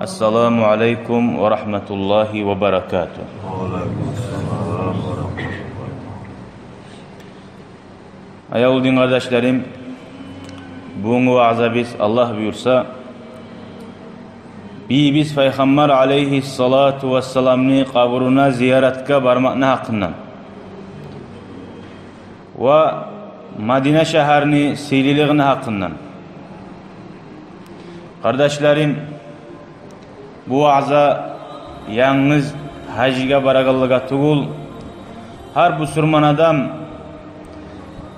Assalamu alaikum ve rahmetullahi ve berekatuhu. Ayavudin kardeşlerim, bu vaazda biz Allah buyursa biz Peygamber aleyhissalatu vesselam'ni kabruna ziyaretka barmakna hakkından ve Madine şehrini sililiğine hakkından. Kardeşlerim, bu vaazda yalnız hacıga baragallığa tugul, her Müslüman adam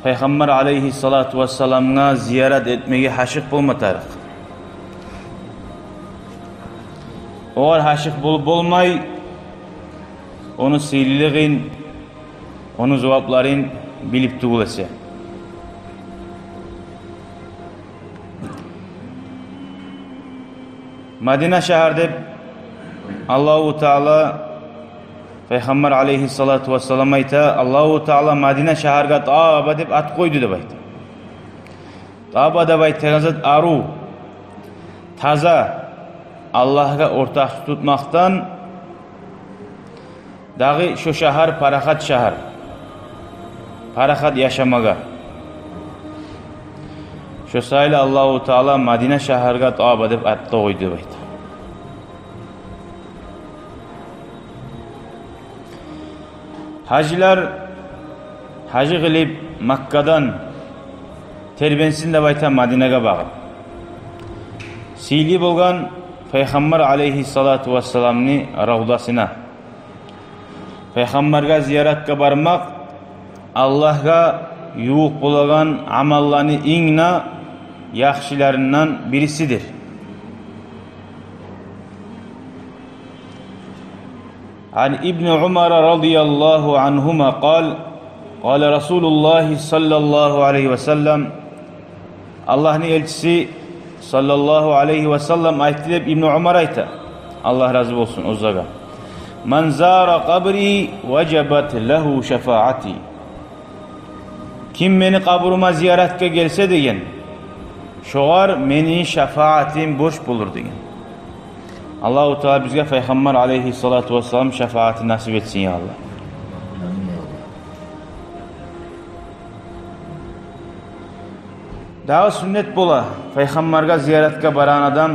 Peygamber aleyhissalatu vesselam'a ziyaret etmeyi haşık bulmatarıq. Oğer haşık bulup olmay, onu sililiğin, onu cevapların bilip tugul etse. Madine şehirde Allahu Teala Peygamber aleyhissalatu vesselam ayta Allahu Teala Madine şehirga Taaba deb at koydu deb aytdı. Taaba deb aytganızda aru taza Allah'a ortak tutmaktan dağı şu şehir parahat şehir. Parahat yaşamaga. Şu sayılı Allahu Teala Madine şehirga Taaba deb at koydu deb aytdı. Hacılar hacı qilib Makkadan terbensin deb ayta Madine'ga bağıb. Sili bolgan Peygamber aleyhissalatu vesselam'ni ravdasına. Peygamberga ziyaretga barmak Allah'a yuğuq bulagan amallarını ingna yaxşılarından birisidir. عن ابن عمر رضي الله عنهما قال رسول الله صلى الله عليه وسلم Allah'ın elçisi sallallahu aleyhi ve sellem ayette İbn Umar ayta Allah razı olsun o zaga man zara kabri vecebet lehu şefaati kim beni kabrıma ziyaretke gelse degen şoğar meni şefaatim boş bulur degen. Allah-u Teala bizge Peygamber aleyhissalatu vesselam şefaati nasip etsin ya Allah. Daha sünnet bola Peygamberga ziyaretke baran adam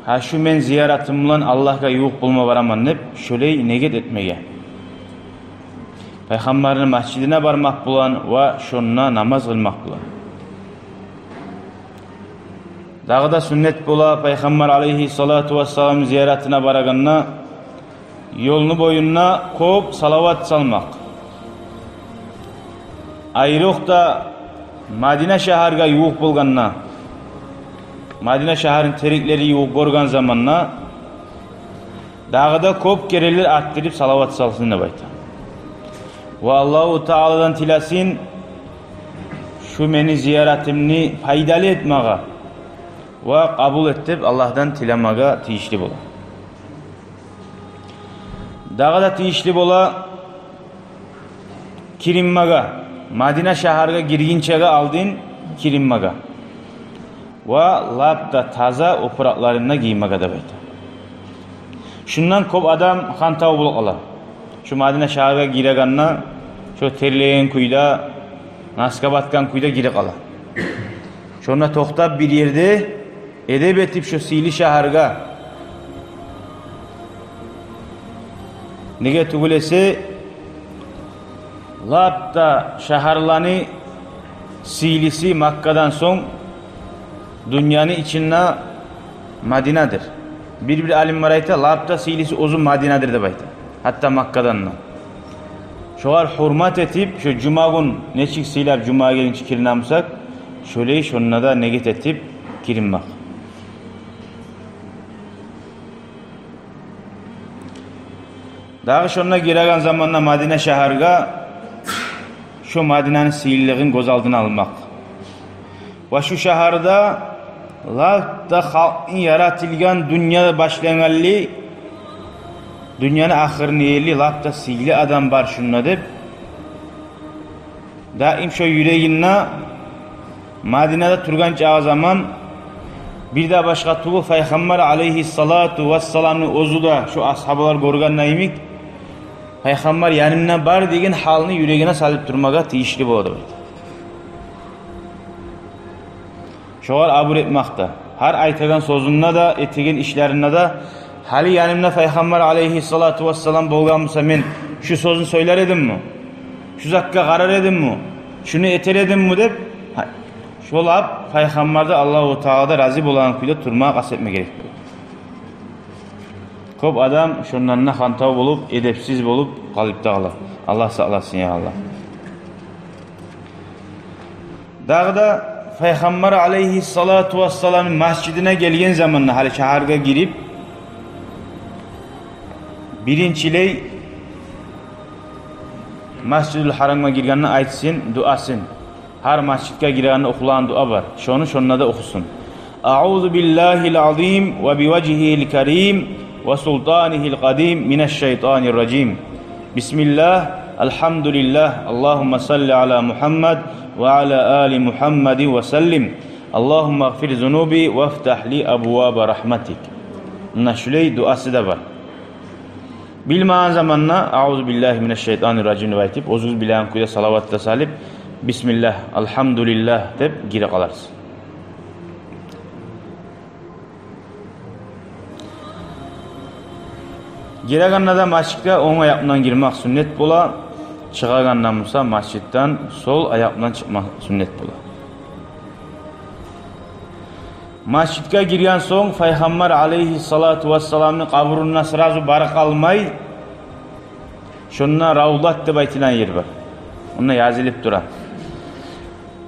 ha şu men ziyaretimle Allah'a yuğuq bulma baraman deb şöyle neget etmege. Peygamberin mescidine barmak bulan ve şonuna namaz kılmak bulan. Dağı da sünnet bola Peygamber aleyhissalatu vesselam ziyaretine baraganna yolunu boyunna kop salavat salmak. Ayrıq da Madine şehirga yuğuq bolganna Madine şehrin terikleri yuğuq borgan zamanna dağı da kop kereler arttırıp salavat salsın deb ayta. Ve Allahu Teala'dan tilasin şu meni ziyaretimni faydalı etmege ve kabul ettip Allah'tan tilamaga tiyişli bola. Dağı da tiyişli bola kirinmaga Madine şehirga girginçege aldın kirinmaga ve labda taza opuraklarına giymege deb ayta. Şundan kop adam hantau bulup ala. Şu Madine şehirga gireganna şu terleyen kuyda naska batkan kuyda gire kala. Şuna toxtab bir yerde edep etip şu sili şehirga nege tugulese labda şehirlani silisi Makka'dan son dünyanın içinde Madine'dir. Bir alim var ayta labda silisi uzun Madine'dir de bayta. Hatta Makka'dan. Şoğar hurmat etip şu cuma gün neçik siler cuma gelince kirinamsak şöyle şonuna da neget etip kirinmak. Dağı şonuna giregan zamanla Madine şehirga şu Madine'nin siyirliğin göz aldığını almak. Ve şu şehirde labda halkın yaratilgan dünyada başlayanalli dünyanın ahirini yerli labda siyirli adam var şununa deb daim şu yüreğinne Madine'de turgan çağı zaman Bir de başka tuğu Peygamber aleyhissalatu vesselam'ın ozu da şu ashabalar gorganna emik. Peygamber yanımdan bar degen halini yüreğine salıp durmaga tiyişli boladi. Şoğar abur etmekte. Her aytagan sözünde da etegen işlerinde de hali yanımda Peygamber aleyhissalatu vesselam bolganmasa men şu sözünü söyler edim mi? Şu zakka karar edim mi? Şunu eter edim mi dep şolap Peygamber'de Allahu Teala'da razı bolan kuyda turmağa kastetme gerek. Köp adam şunlarına hantav bolup, edepsiz bolup kalıpta kalır. Allah sağlasın ya Allah. Dağda Peygamber aleyhissalatu vesselam'ın mescidine gelgen zamanla hali şaharga girip birinçiley Mescid-ül Haram'a girganını aytsın, duasın. Her mescidge girganını okulan dua var. Şonunla da okusun. A'udhu billahil azim ve bivecihil kerim ve sultanihil kadim mineşşeytanirracim. Bismillah, elhamdülillah, Allahümme salli ala Muhammed ve ala ali Muhammed ve sellim. Allahümme gfir zunubi ve ftahli abwaaba rahmetik. Şöyle duası da var. Bilmeyen zamanla Euzu billahi mineşşeytanirracim ve aytip ozuz bilen kuyda salavatla salip Bismillah, elhamdülillah dep gire kalarız. Gireganna da masjidga oң ayakından girmek sünnet bola, çıgagandan musa masjiddan sol ayakından çıkmak sünnet bola. Masjidga girgan soň Peygamber aleyhissalatu vesselam'ın kabruna sırazı barık almay, şunna ravdat dep aytilan yer var. Onda yazılıp duran.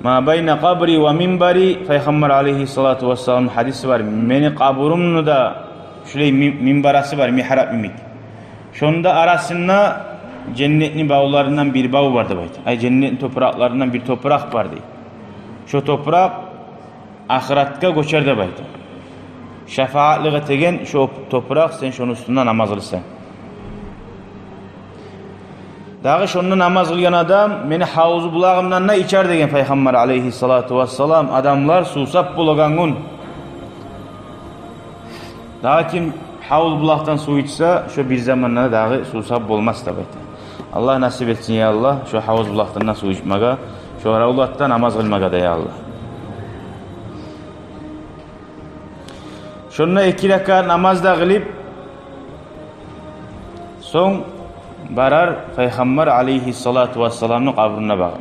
Ma bayna qabri ve minbari Peygamber aleyhissalatu vesselam'ın hadisi var. Meni kabrumnu da şulay minbarası var, mihrab imik. Şonda arasında cennetin bağlarından bir bağ vardı bayt. Ay cennetin topraklarından bir toprak vardı. Şu toprak ahiratga göçer de bayt. Şefaatliğe tegen şu toprak sen şunun üstünde namaz kılsan. Dağı şonda namaz kılgan adam meni havuz bulağımdan ne içer degen Peygamber aleyhissalatu vesselam adamlar susap bulagangun. Dağı kim havuz bulaktan su içse şu bir zamanlarda dağı susap olmaz da bayt. Allah nasip etsin ya Allah şu havuz bulaktan su içmege, şu ravlattan namaz kılmaga da ya Allah. Şununla 2 rekat namazda kılıp son barar Peygamber aleyhissalatu vesselam'ın kabrına bakar.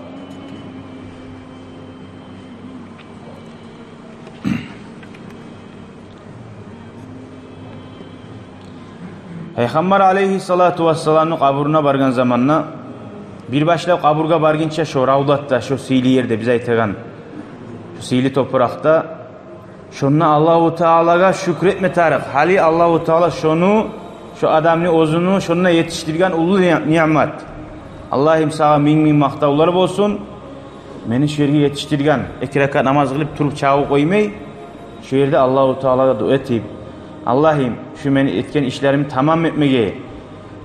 Peygamber aleyhissalatu vesselam'ın kabrına bargan zamanla bir başlap kaburga barginçe şu ravdatda şu sili yerde biz aytagan şu sili toprakta şunna Allahu Teala'ga şükretme tarık. Hali Allahu Teala şunu şu adamni ozunu şunna yetiştirgen ulu nimet. Allah'ım sağa min maktavlar olsun. Meni şu yerge yetiştirgen 2 rekat namaz kılıp turup çağı koymay. Şu yerde Allahu Teala'ga dua etip Allah'ım şu meni etken işlerimi tamam etmege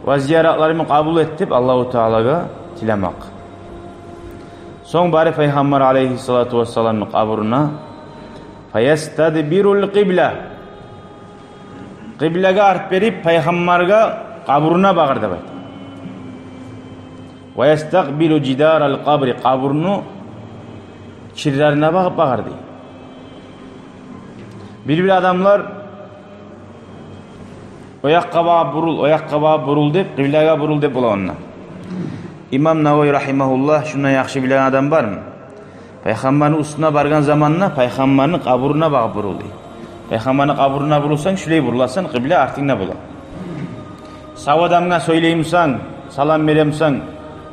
ve ziyaretlerimi kabul etip Allahu Teala'ga tilemek. Son bari Peygamber aleyhissalatu vesselam'ın kabrına fayastadbirul qibla. Qiblaga arp berip Peygamberga kabruna bagırdı bayt. Ve yastaqbilu jidaral qabri kabrunu çirlerine bakıp bagırdı. Bir adamlar oyaqqabağa burul dep, qiblaga burul dep bolanlar. İmam Navawi rahimahullah şundan yaxşı bilen adam var mı? Peygamber'in üstüne bargan zamanla Peygamber'in kabruna bakıp buruldu. Peygamber'in kabruna burulsan şulay burulasan kıble artığına bulan. Sağ adamına söyleyimsen, salam veremsen,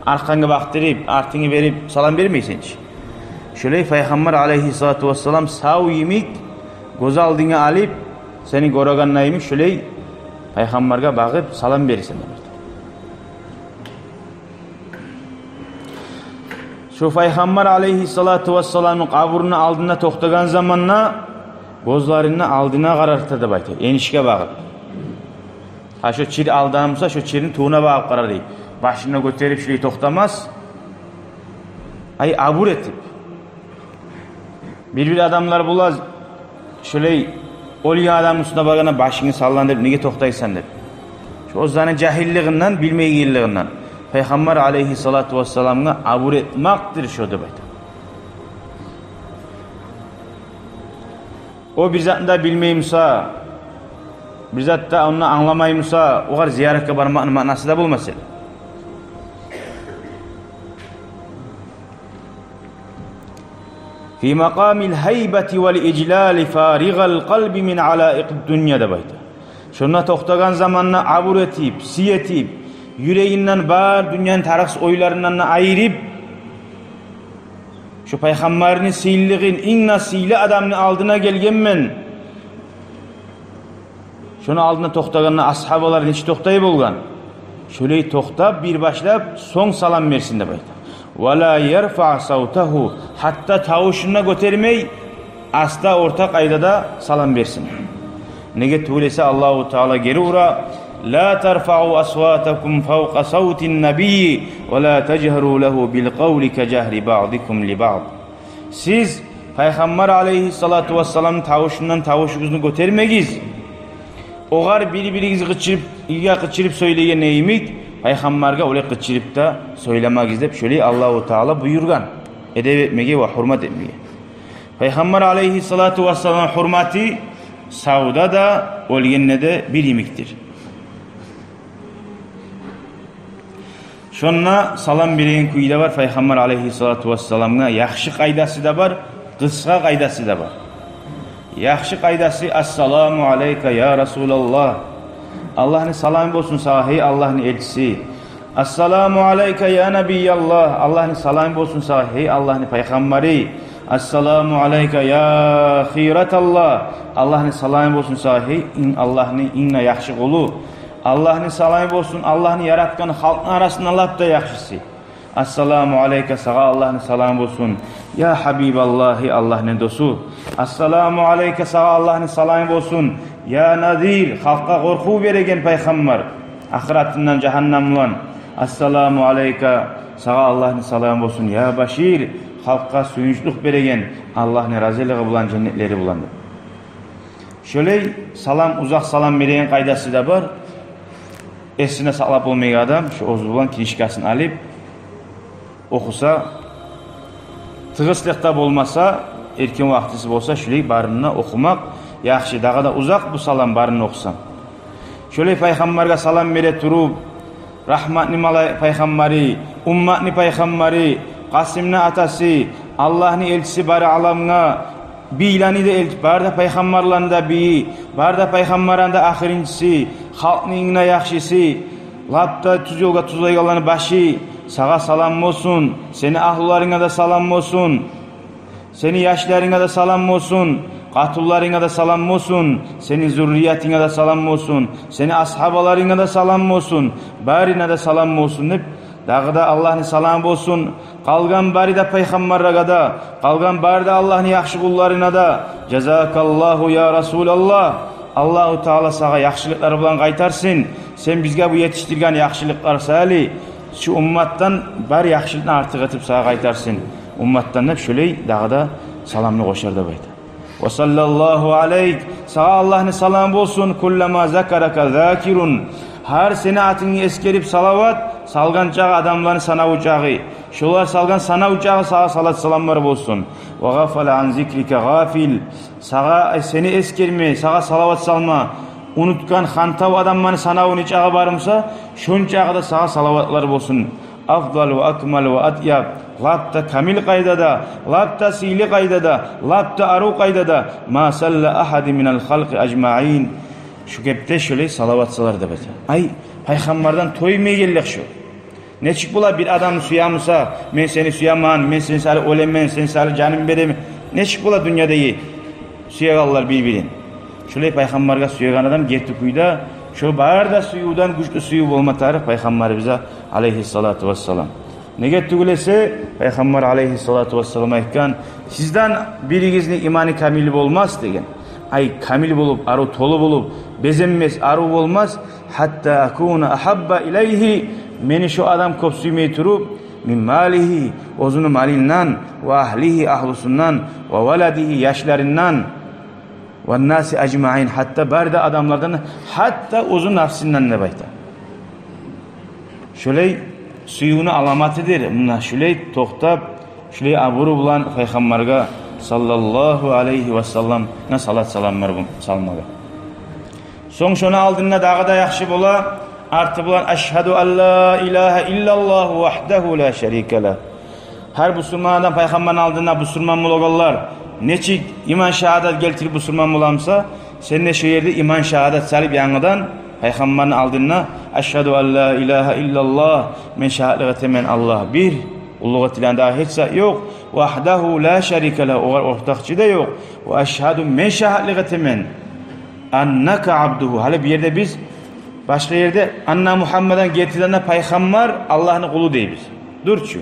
arkanı baktırıp, artını verip salam vermeysen hiç. Şulay Peygamber aleyhissalatu vesselam sağ yemik göz aldığını alıp seni göreganına yemek şulay Peygamber'e bakıp salam verirsen. Şu Peygamber aleyhissalatu vesselam'ın kabrının aldığına toxtagan zamanla gözlerini aldığına karartırdı baytı. Enişke bakıp. Ha şu çir aldığımsa şu çirin tuğuna bakıp karardı. Başına götürüp şurayı toxtamaz. Ay abur etip. Bir adamlar bulaz şöyle oliy adam üstüne bagana başını sallandırıp nege toktaysan deb. Şu ozanın cahilliğinden, bilmeyginliğinden Peygamber aleyhissalatu vesselam'a abur etmektir şu deb aytadi. O bir zatında bilmeyimsa, bir zatta onu anlamayımsa, o kadar ziyaretke barmağının manası da bulmasın. Fi makamil haybati vel iclali farigal kalbi min alaiqid dünya da bayta. Şuna toxtagan zamanla abur etip, siyetip, yüreğinden bar dünyanın tarıqs oylarından ayırıp, şu Peygamberin siyliğin, inna siyli adamını aldığına gelgenmen, şunu aldığına toxtaganına ashabalar neçe toxtayıp olgan. Şöyle toxtab bir başlap son salam versin de bayta. وَلَا يَرْفَعْ صَوْتَهُ hatta tavuşuna götürmey asla orta kaydada salam versin. Nege tuğlese Allahu Teala geri ura la tarfa'u aswatakum fawqa savtin nabiyyi ve la tejheru lehu bil kavli ke cehri ba'dikum li ba'd. Siz Peygamber aleyhissalatu vesselam tavuşundan tavuşunuzu götürmegiz. Oğar biri gıçırıp söylegen neyimik Peygamberge öyle gıçırıp da söylemek dep şöyle Allahu Teala buyurgan. Edep etmege ve hürmet etmege. Peygamber aleyhissalatu vesselam hürmeti savda da olgenne de bir imiktir. Şonna salam bilen kuyda var Peygamber aleyhissalatu vesselam'a yaxşı qaydası da var, qısqa qaydası da var. Yaxşı qaydası assalamu aleyke ya Resulallah. Allah'ın salamı olsun sana hey Allah'ın elçisi. Assalamu aleyke ya Nebiyallah. Allah'ın salamı olsun sana hey Allah'ın peygamberi. Assalamu aleyke ya khiretallah. Allah'ın salamı olsun sana hey Allah'ın inna yaxşı qulu. Allah'ın salamı olsun Allah'ın yaratkan halkın arasında Allah da yaxşısı. Assalamu aleyke sana Allah'ın salamı olsun. Ya Habiballahi Allah'ın dostu. Assalamu aleyke sana Allah'ın salamı olsun. Ya Nadir halka korku beregen peygamber. Ahiratından cehennemden. Assalamu aleyke sana Allah'ın salamı olsun. Ya Başir halka suyunçluk beregen Allah'ın razılığı bulan cennetleri bulandı. Şöyle salam uzak salam beregen kaydası da var. Esine sağlap olmayan adam şu ozulan kinişkasını alıp okusa tığıslıkta olmasa erken vaktisi olsa şöyle barınına okumak yaxşı daha da uzak bu salam barını okusan. Şöyle Peygamber'e salam vere turup rahmatni malay Peygamberi, ummatni Peygamberi, Qasimni atası, Allah'ın elçisi bari alamına bilani de elçi bar da Peygamberlerin de bi, bar da Peygamberlerin de ahirincisi, halkın inna yaxşısı, lapta tuz yolga tuzlaygalanı başı, sağa salam olsun, seni ahlularına da salam olsun, seni yaşlarına da salam olsun, katullarına da salam olsun, senin zürriyetine de salam olsun, seni ashabalarına da salam olsun, barine de salam olsun hep dağda Allah'ın salamı olsun, kalgan bari de Peygamber'e da, kalgan bari de Allah'ın yaxşı kullarına da, cezakallahu ya Resulallah, Allahu Teala sana yaxşılıkları bulan qaytarsın, sen bizge bu yetiştirgen yaxşılıklar sali, şu ummattan bari yaxşılıkını artık atıp sana qaytarsın, ummattan hep şöyle dağda salamını koşar da baydı. Ve sallallahu aleyk, sana Allah'ın salamı olsun, kullama zakaraka zakirun, her sene atını eskerip salavat, salgan çağı adamların sana uçağı, şolar salgan sana uçağı sağa salat salamlar olsun. Ve gafale an zikrike gafil, sağa seni eskerme, sağa salavat salma, unutkan hantav adamların sana uçağı varımsa, şun çağı da sağa salavatlar olsun. Afdal ve akmal ve atyab, lapta kamil qaydada, lapta sili qaydada, lapta aru qaydada, ma salla ahadi minal halqi ajma'in. Şu kepte şöyle salavatsalar da bete. Ay Peygamberden toymaya geldik şu. Ne çık bula bir adam suyamsa, men seni suyaman, men seni sali olemen, sen sali canım berem. Ne çık bula dünyada iyi. Suyagallar birbirin. Şöyle Peygamberge suyagan adam getti kuyda. Şu bar da suyudan güçlü suyu olma tarih Peygamber bize aleyhissalatu vesselam. Ne getti gülese Peygamber aleyhissalatu vesselam aytkan, sizden birigizin imani kamil olmaz degen. Ay kamil bulup, aru tolu bulup, bezenmez, aru olmaz. Hatta akuna ahabba ileyhi, meni şu adam kop suymay turup, min malihi, ozunu malinden, ve ahlihi ahlusundan, ve veladihi yaşlarından, ve nasi ecmaîn, hatta barda adamlardan, hatta o'zi nafsinden de bayta. Şöyle suyunu alamatıdır. Mına şöyle to'xtab, şöyle aburu bilan payg'ambarga sallallohu alayhi ve sellem na salat salamlar salmaga. So'ng şonu aldığında dağı da yaxshi bo'la, arti bilan ashhadu an la ilaha illalloh vahdahu la sharika la. Her Müslümandan peygamberin aldığında Müslüman bo'lganlar neçik iman şehadet keltirip Müslüman bo'lamsa, sen de şu yerde iman şehadet salib yangidan peygamberin aldığında ashhadu an la ilaha illalloh, men şahadət etaman Allah bir, ulluğu tilanda hiç yok, vahdahu la sharika la, ortakçı da yok. Ve ashhadu, men şahadət etaman annaka abduhu. Hali bir yerde biz başka yerde anna Muhammed'den getirdiğinde peygamber Allah'ın kulu deybiz. Durçu.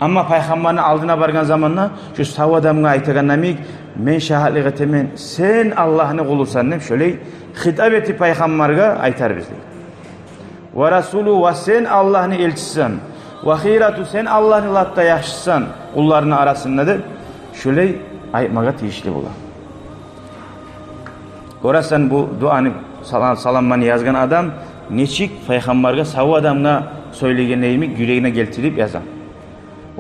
Ama peygamberin aldığına bargan zamanla şu sav adamga aytganamik, men şahadət etaman sen Allah'ın kulusan deb şöyle hitap etip peygamberge aytar bizde. Ve Resulü, ve sen Allah'ın elçisisan, ve khiratu, sen Allah'ın latta yaxşısan kullarının arasında deb şöyle aytmaga tiyişli bolar. Korasan bu duanı salammanı yazgan adam neçik peygamberge sav adamga söylegeneyimi yüreğine keltirip yazan.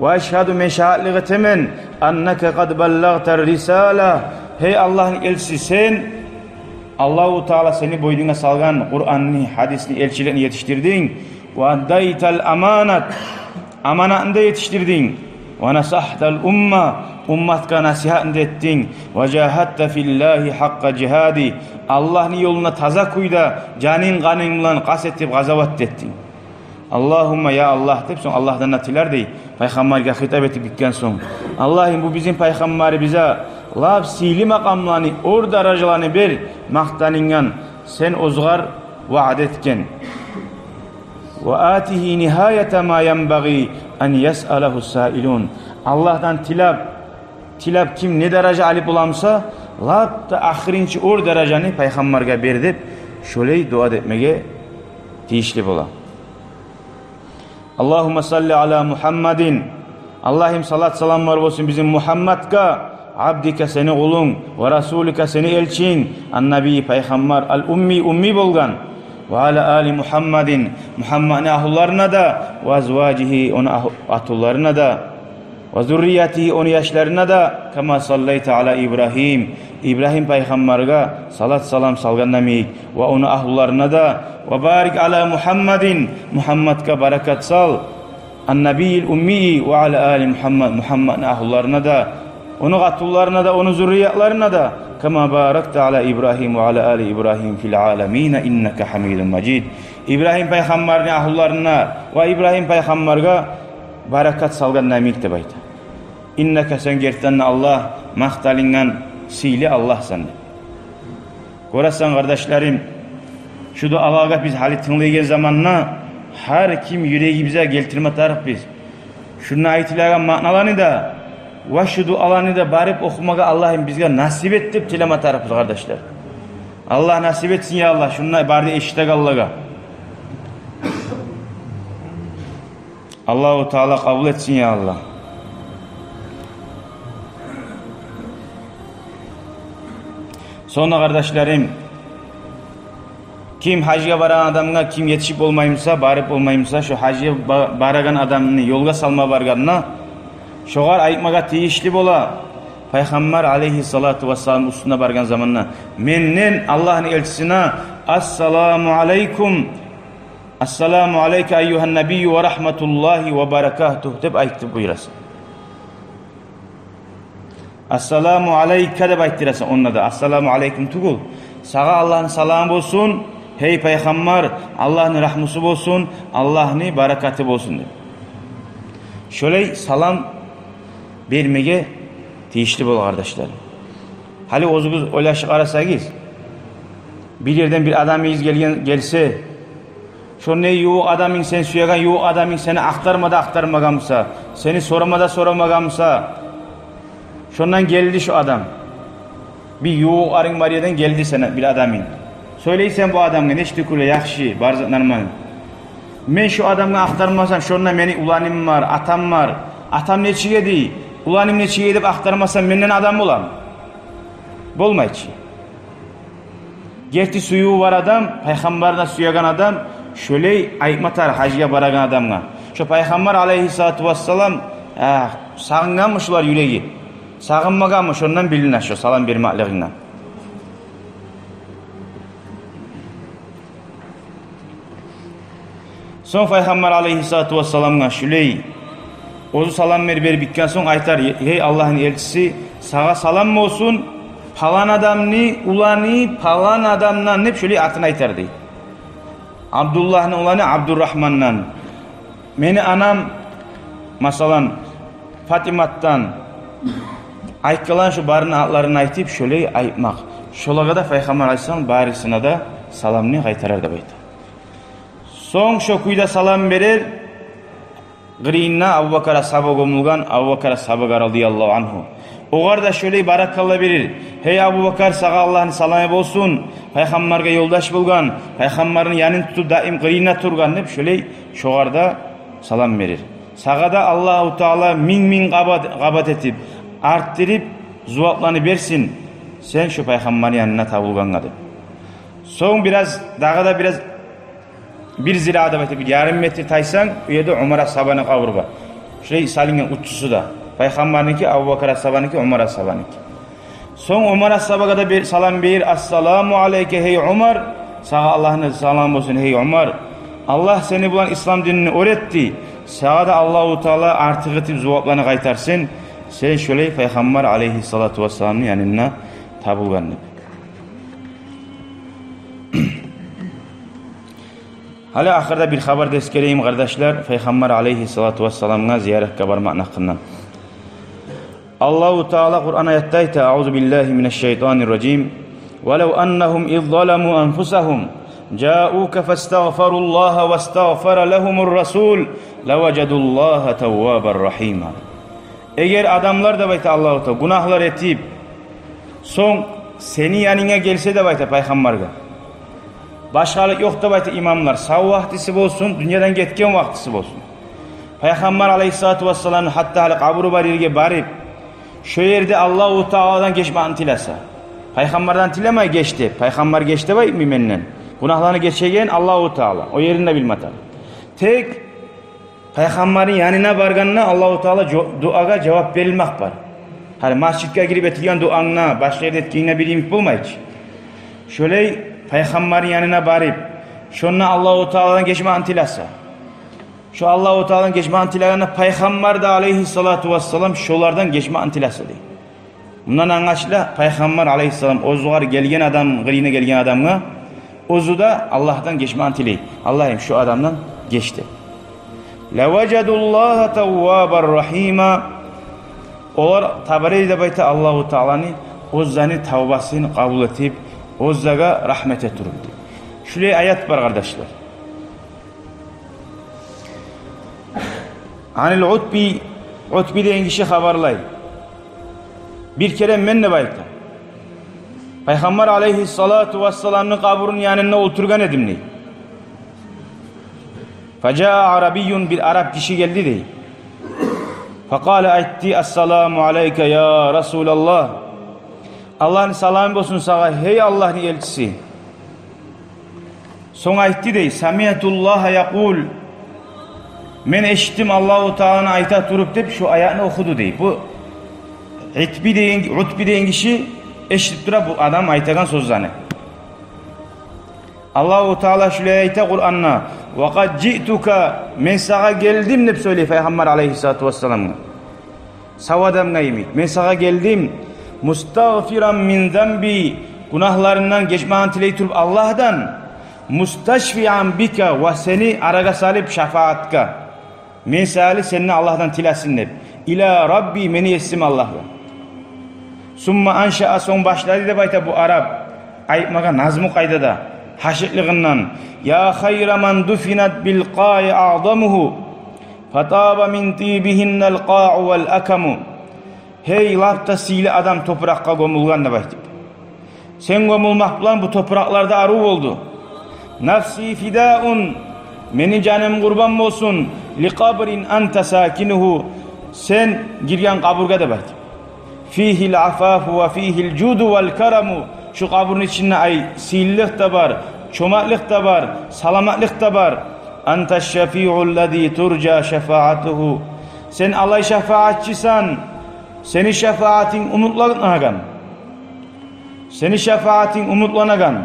Ve eşhedü, men şahadət etaman annaka qad ballagtar risala, hey Allah'ın elçisi sen, Allahu Teala seni boynuna salgan Kur'an'ını, hadisini, elçilerini yetiştirdin. Ve addaytal amanat, amanatını da yetiştirdin. Ve nasahtal umma, ummatka nasihatını ettin. Ve cahatta fillahi hakka cihadi, Allah'ın yoluna taza kuyda canin kanınla kasetip gazavat ettin. Allahumma ya Allah deb son Allah'dan natiler dey peygamberge hitap etip gitken son, Allah'ım bu bizim peygamberi bize laf sili makamlarını, or darajalarını ber, maqtaningan sen ozgar vaad etken. Ve atihi nihayete ma yenbagi en yes'alehu sailun. Allah'tan tilab kim ne daraja alip olamsa, laf da ahirinci or darajanı peygamberge ber deb şöyle dua etmege tiyişli bola. Allahümme salli ala Muhammedin. Allah'ım salat salamlar olsun bizim Muhammed'ga, abdike seni kulun, ve rasulike seni elçin, an-nabi peygamber, al-ummi bolgan, ve ala ali Muhammedin, Muhammed'in ahullarına da, ve azvacihi onun atullarına da, ve zürriyetihi onun yaşlarına da, kama sallayta ala İbrahim, İbrahim peygamberga salat salam salgan namik, ve onun ahullarına da, ve barik ala Muhammedin, Muhammed'ga barakat sal, an-nabiyil ummi, ve ala ali Muhammed, Muhammed'in ahullarına da, onun atullarına da, onun zürriyetlerine de, kama barakta ala İbrahim ve ala ali İbrahim fil alamine inneke hamidun mecid. İbrahim peygamberin ahullarına ve İbrahim peygamberga barakat salgan namik de bayta. İnneke sen gerçekten Allah, maqtalingan sili Allah sen. Korasan kardeşlerim, şu dualarga biz hali tınlaygen zamanla her kim yüreğimize geltirme tarif biz. Şunu aytilagan ma'nalarını da ve şu dualarını da barip okumaga Allah'ım bizge nasip et deb tileme tarifız kardeşler. Allah nasip etsin ya Allah. Şununla barda eşitek Allah'a. Allahu Teala kabul etsin ya Allah. Sonra kardeşlerim, kim hacıya baran adamına kim yetişip olmayımsa, barip olmayımsa, şu hacıya baragan adamını yolga salma barganına şoğar ayıkmaga tiyişli bola. Peygamber aleyhissalatu vesselam üstüne bargan zamanına menden Allah'ın elçisine assalamu aleykum, assalamu aleyke eyyuhan nebiyyü ve rahmetullahi ve berekatuh deb aytib buyurasın. Assalamu aleyke deb ayttirasın. Onunla da assalamu aleykum tugul. Sağa Allah'ın salamı olsun. Hey peygamber, Allah'ın rahmusu olsun, Allah'ın berekatı olsun deb. Şöyle salam vermege tiyişli bol kardeşler. Hali ozuguz oylaşık arasagiz, bir yerden bir adamınız gelse, şu ne yoğu adamın sen suyagan, yoğu adamın seni aktarmagamsa, seni soramagamsa, şundan geldi şu adam. Bir yoğu arın var yerden geldi sana bir adamın. Söyleysen bu adamga neçti kule yaxşı, barzat normal. Men şu adamga aktarmasam, şundan meni ulanım var, atam var. Atam neçige dey, ulanım neçige deb aktarmasam menden adam bolam. Bolmayçı. Gerti suyu var adam, peygamberine suyagan adam, şöyle aytmatar hacıya baragan adamga. Şu peygamber aleyhissalatu vesselam sağınganmı şular yüreği? Sağınmaganmı? Şondan bilin şu salam bermakliginden. Son peygamber aleyhissalatu vesselamga şöyle ozu salam berip bitken son aytar, hey Allah'ın elçisi, sağa salam olsun, falan adamni, ulani, falan adamdan hep şöyle atını aytar deydi. Abdullah'ın ulanı Abdurrahman'dan. Meni anam, masalan, Fatimat'tan aytkalan şu barın atlarını aytip şöyle aytmak. Şolaga da Peygamber Aleyhisselam barisine da salamını kaytarar da bayta. Son şokuyda salam verir, Grinna Abu Bakar'a sabah gomulgan, Abu Bakar'a sabah radıyallahu anhu. Oğar da şöyle barakallah verir. Hey Abu Bakar, sağa Allah'ın salamı olsun. Peygamber'e yoldaş bulgan, Peygamber'in yanını tutup daim Grinna turgan hep şöyle şoğarda salam verir. Sağa da Allahu Teala min qabat etip, arttırıp, zuvatlanı versin. Sen şu Peygamber'in yanına tabulgan deb. Son biraz, dağa da biraz bir zirada bayta bir yarım metre taysan, u yerda Umar as-Sabanın qabri var. Şuraya salingen uççusu da. Peygamber'inki, Abu Bakar as-Sabanınki, Umar as-Sabanınki. Son Umar as-Sabaga da bir salam verir. Assalamu aleyke hey Umar. Sağa Allah'ın salam olsun hey Umar. Allah seni bulan İslam dinini öğretti. Sağa da Allahu Teala artık etip zuvaplarını kaytarsın. Sen şöyle Peygamber aleyhissalatu vesselam'ın yanına tabulgan deb. Hala ahırda bir haber deskeleyim kardeşler. Peygamber aleyhissalatu vesselam'a ziyaret barmak hakkından. Allahu Teala Kur'an ayette ayta Euzu billahi mineşşeytanirracim. Velau ennehum iz zalemu enfusahum ca'uke festağfirullaha vestağfara lehumur rasul levecadullaha tevvaber rahima. Eğer adamlar da bayta Allahu Teala günahlar etip son seni yanına gelse de bayta Peygamber'e başkalık yok da bayta imamlar sağ vaktisi olsun, dünyadan ketken vaktisi olsun. Peygamber aleyhissalatu vesselam hatta hali kabru var yerge barip şu yerde Allahu Teala'dan geçmeğini tilasa. Peygamberden tilemay geçti. Peygamber geçti bay müminen. Günahlarını geçeceğin Allahu Teala. O yerinde bilmeden. Tek Peygamberin yanına barganına Allahu Teala duaga cevap verilmek var. Hani masjidga girip etilgen duanına başka yerde ettiğine bir imk bulmayıç. Şöyle Peygamberin yanına barip şununla Allahu Teala'dan geçmeğini tilasa. Şu Allahu Teala'dan geçmeğini tilayanına Peygamber de aleyhissalatu vesselam şolardan geçmeğini tilasa değil. Bundan anlaşıla Peygamber aleyhisselam ozuğar gelgen adam, gırine gelgen adamına ozu da Allah'tan geçmeğini tileyip Allah'ım şu adamdan geçti. Levecadullaha tevvaber rahima. Olar tabari de bayta Allahu Teala'nın ozzani tavbasını kabul etip ozzaga rahmet ettirdi. Şöyle ayet var kardeşler. Anil Utbi deyen kişi haberlay. Bir kere menne bayta. Peygamber aleyhissalatu vesselam'ın kabrının yanına oturgan edimli. Faca'a Arabiyyun bir Arap kişi geldi dey. Fakale aytti esselamu aleyke ya Resulallah. Allah'ın salamı olsun sağa hey Allah'ın elçisi. Son aytti dey. Samiyetullaha yakul. Men eşittim Allahu Teala'nın ayta durup deyip şu ayetini okudu dey. Bu Utbi deyen kişi eşitip dura bu adam aytagan sözlerini. Allahu Teala şöyle ayta Kur'an'na ve kad ci'tuka men sağa geldim deyip söyleyip Peygamber aleyhissalatu vesselam'a. Savadamga yemik. Men sağa geldim mustağfiran min zembi günahlarından geçmeğini tileyip durup Allah'dan mustaşfiyan bika ve seni araga salip şafaatka. Men sali seninle Allah'tan tilasin deyip ila Rabbi meni yesim Allah'la. Summa anşa'a son başladı da bayta bu Arap ayıpmaga nazmu kaydada haşıkliğinden ya hayra man dufinat bil qa'i a'zamuhu fataba min tibihinnel qa'u vel akamu. Hey lafta sili adam toprakka gömülgan da baytip. Sen gömülmek bilen bu topraklarda arı oldu. Nafsi fidaun meni canım kurban olsun li kabrin anta sakinuhu sen girgen kaburga da baytip. Fihil afafu ve fihil cudu vel karamu Şu kabrın içinde ay sihirlik de var, çomaklık da var, salamatlık da var. Ente şefi'ullezî turca şefaatuhu. Sen Allah şefaatçisan, seni şefaatin umutlanagan. Seni şefaatin umutlanagan.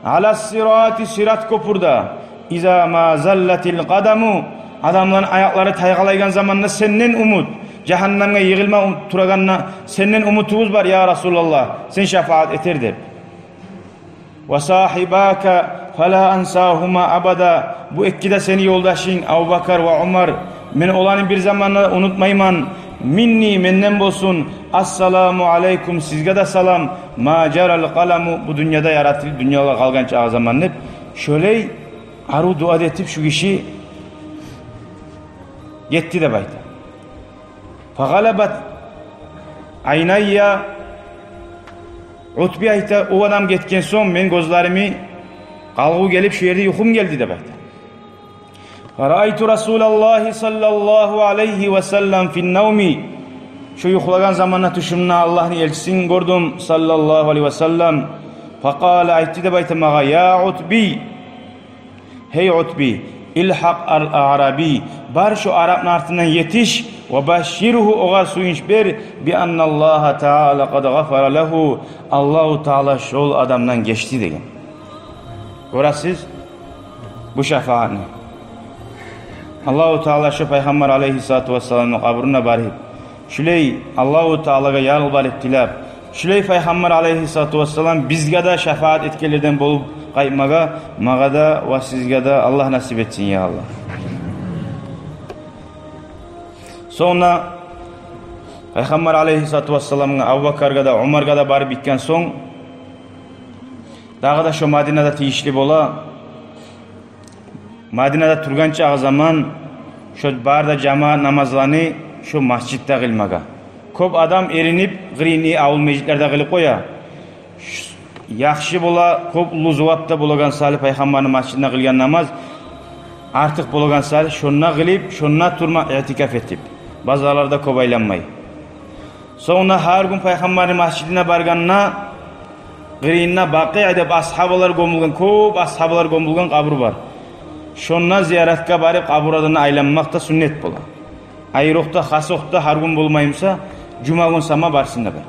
Alas sirati sirat kopurda. İza ma zallatil qadamu. Adamların ayakları taygalaygan zamanında senden umut. Cehenneme yığılma turaganna senden umutumuz var ya Resulallah. Sen şefaat eter dep. Ve sahibaka fela ansahuma abada. Bu ikkide seni yoldaşın Abu Bakar ve Umar. Men olanı bir zamanla unutmayman. Minni menden bolsun. Assalamu aleykum sizge de salam. Ma ceral kalamu. Bu dünyada yaratıldı. Dünyada kalgan çağı zamanlı. Şöyle aru dua etip şu kişi yetti de bayta. Fagalabat aynayya. Utbi ayta o adam getken son men gözlerimi kalğı gelip şu yerde yukum geldi de bayta. Faraitu Resulallah sallallahu aleyhi ve sellem fin nevmi. Şu yuklagan zamanla tuşumna Allah'ın elçisini gördüm sallallahu aleyhi ve sellem. Fakale aytti de bayta mağa ya Utbi. Hey Utbi. İlhaq al-Arabi. Bar şu Arap'ın artından yetiş. Ve başşiruhu oğar suyunç ber. Bi annallaha ta'ala kad gafara lehu. Allahu Teala şol adamdan geçti degen. Görəsiz bu şefaatini. Allahu Teala şu Peygamber aleyhissalatu vesselam'ın kabrına barib. Şüley Allahu Teala'ga yalvarıp tilab. Şüley Peygamber aleyhissalatu vesselam bizge de şefaat etkilerden bolup kaymaga, maga da ve sizge de Allah nasip etsin ya Allah. Sonra Peygamber aleyhissalatu vesselam'ın Abu Bakar'ga da Umar'ga da barib bitken son dağı da şu Madine'de tiyişli bola Madine'de turgan çağı zaman şu barda cama namazlarını şu masjitte kılmaga. Köp adam erinip grini avul meclitlerde kılıp koya. Yaxşı bola köp luzuvapta bulagan salih Peygamber'in masjidine kılgan namaz artık bulagan salih şunna kılıp şunna turma itikaf etip bazalarda köp aylanmay. Sonra her gün Peygamber'in masjidine barganına grinna baqi edip ashabalar gömülgen köp ashabalar gömülgen kabr var. Şonna ziyaretke barip kaburadını aylanmak da sünnet bola. Ayrıqta, xasıqta har gün bolmayımsa, cuma gün sama barsın da bayt.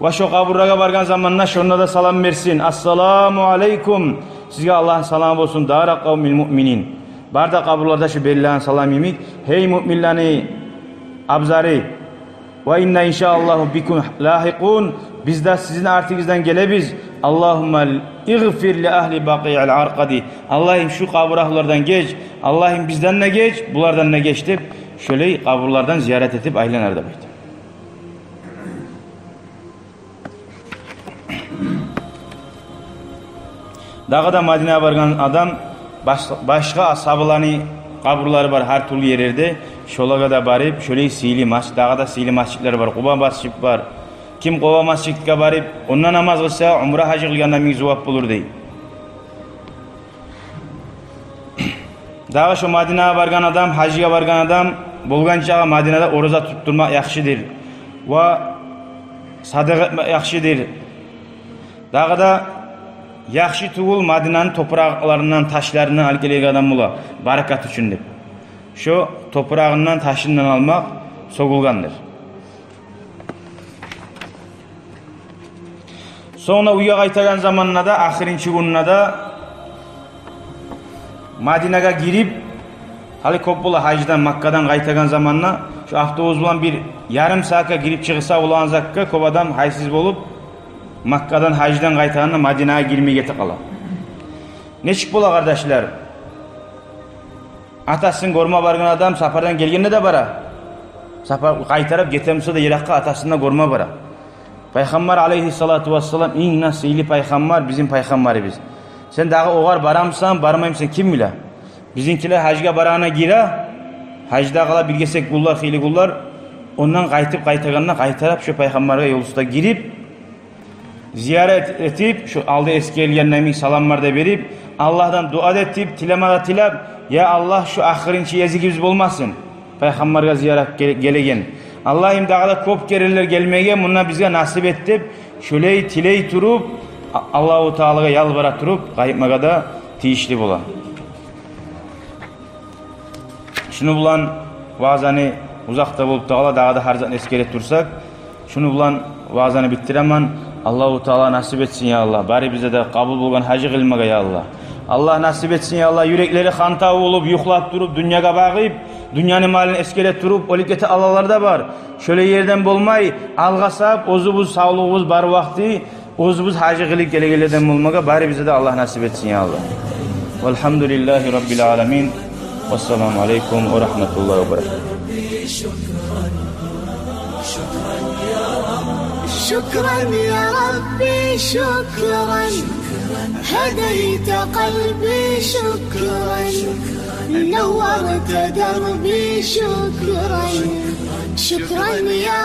Ve şu kaburaga bargan zamanına şonna da salam versin. Assalamu aleykum. Sizge Allah'ın salamı olsun. Dara kavmil mu'minin. Barda kaburlarda şu belliğin salam yemik. Hey mu'minlani abzari. Ve inna inşaallahu bikum lahikun. Biz de sizin artığınızdan gelebiz. Allahümme iğfir li ahli baqi'il arkadi. Allah'ım şu kaburahlardan geç. Allah'ım bizden ne geç, bulardan ne geç deyip şöyle kaburlardan ziyaret edip aylanar da bayt. Dağda Madine'ye bargan adam başka ashablarını kaburları var her türlü yerlerde. Şolaga da barip şöyle sihirli masjid, dağda sihirli masjidler var. Quba masjid var. Kim Quba masjidga barip ondan namaz kılsa umra hacı kılganda min zuvap bulur dey. Dağı şu Madine'ye bargan adam, hacıya bargan adam bolgan çağı Madine'de oruza tutturmak yaxşıdır. Ve sadaka etmek yaxşıdır. Dağı da yaxşı tuğul Madine'nin topraklarından, taşlarından alıp gelegen adam bula. Barakat üçün dep. Şu toprağından, taşından almak soğulgandır. Sonra uya qaytagan zamanına da ahirinchi gününe da Madine'ye girip hali köp bola hacdan Makka'dan qaytagan zamanına şu avtobus bilan bir yarım saatga girip çıksa ulan zakka köp adam haysiz bolup Makka'dan hacdan qaytaganına Madine'ye girmey kete qala. Neçik bola kardeşler? Atasını görme bargan adam safardan gelgende de bara. Safar qaytarıp getemse de Irak'a atasını görme bara. Peygamber aleyhissalatu vesselam en nasili peygamber bizim peygamberimiz. Sen daha oğar baramsan barmayımsan kim bile? Bizinkiler hacga barana gira, hacda kala bilgesek kullar, xili kullar, ondan qaytıp qaytaganına qaytarıp şu peygamberge yolcuda girip, ziyaret etip, şu aldı eski elgenlerine salamlar da verip, Allah'tan dua etip, tilemada tilab, ya Allah şu ahirinci yazıgimiz olmasın. Peygamberge ziyaret gelegen. Allah'ım dağda köp kereler gelmeye bunlar bizge nasip ettip şöley tiley turup Allahu Taalaga yalvara turup qaytmaga da tiyişli bola. Şunu bilan vazani uzakta bolup da dağda har zaman eskere tursak, şunu bilan vazani bittiraman. Allahu Taala nasip etsin ya Allah. Bari bize de kabul bolgan hacı kılmaga ya Allah. Allah nasip etsin ya Allah. Yürekleri hanta olup, yuhlap durup, dünyaga bağıyıp, dünyanın malini eskere turup, oliketi Allah'lar da var. Şöyle yerden bolmay, alga sap, ozubuz, sağlığımız bar vakti, ozubuz hacı kılık gelegelerden bolmaga, bari bize de Allah nasip etsin ya Allah. Velhamdülillahi Rabbil alemin. Vesselamu aleykum ve rahmetullahi ve berekatuhu. شكرا يا ربي شكرا هديت قلبي شكرا نورت دربي شكرا شكرا يا